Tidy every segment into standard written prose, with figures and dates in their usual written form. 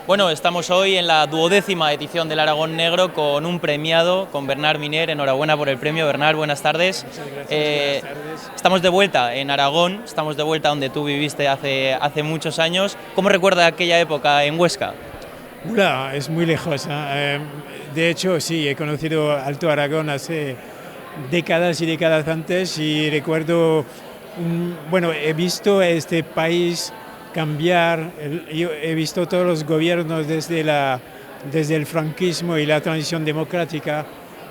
Bueno, estamos hoy en la 12ª edición del Aragón Negro con un premiado, con Bernard Miner. Enhorabuena por el premio, Bernard, buenas tardes. Muchas gracias, buenas tardes. Estamos de vuelta en Aragón, estamos de vuelta donde tú viviste hace muchos años. ¿Cómo recuerdas aquella época en Huesca? Es muy lejos, ¿no? De hecho, sí, he conocido Alto Aragón hace décadas y décadas antes y recuerdo, bueno, he visto este país cambiar, yo he visto todos los gobiernos desde el franquismo y la transición democrática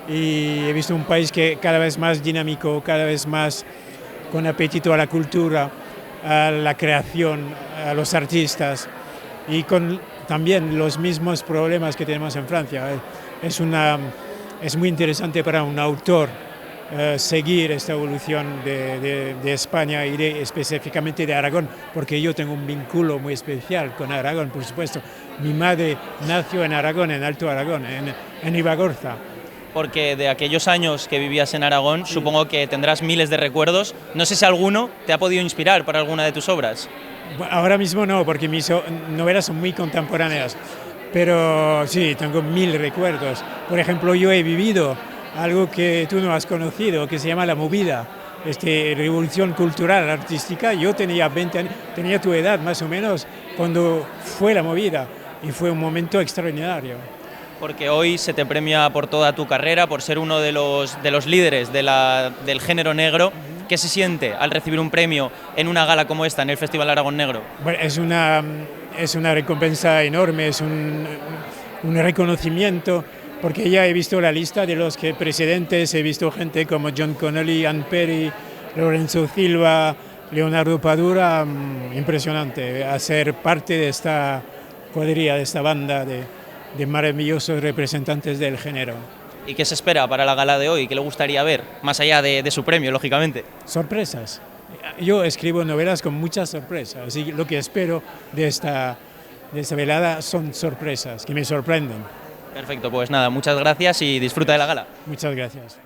y he visto un país que cada vez más dinámico, cada vez más con apetito a la cultura, a la creación, a los artistas y con también los mismos problemas que tenemos en Francia. Es muy interesante para un autor seguir esta evolución de España y específicamente de Aragón, porque yo tengo un vínculo muy especial con Aragón, por supuesto. Mi madre nació en Aragón, en Alto Aragón, en Ribagorza. Porque de aquellos años que vivías en Aragón, sí, supongo que tendrás miles de recuerdos. No sé si alguno te ha podido inspirar para alguna de tus obras. Ahora mismo no, porque mis novelas son muy contemporáneas, pero sí, tengo mil recuerdos. Por ejemplo, yo he vivido algo que tú no has conocido, que se llama la movida, revolución cultural, artística. Yo tenía 20 años, tenía tu edad más o menos cuando fue la movida y fue un momento extraordinario. Porque hoy se te premia por toda tu carrera, por ser uno de los líderes del género negro. ¿Qué se siente al recibir un premio en una gala como esta, en el Festival Aragón Negro? Bueno, es una recompensa enorme, es un reconocimiento, porque ya he visto la lista de los presidentes, he visto gente como John Connolly, Ann Perry, Lorenzo Silva, Leonardo Padura. Impresionante hacer parte de esta cuadrilla, de esta banda de maravillosos representantes del género. ¿Y qué se espera para la gala de hoy? ¿Qué le gustaría ver? Más allá de su premio, lógicamente. Sorpresas. Yo escribo novelas con muchas sorpresas, así que lo que espero de esta velada son sorpresas, que me sorprenden. Perfecto, pues nada, muchas gracias y disfruta de la gala. Muchas gracias.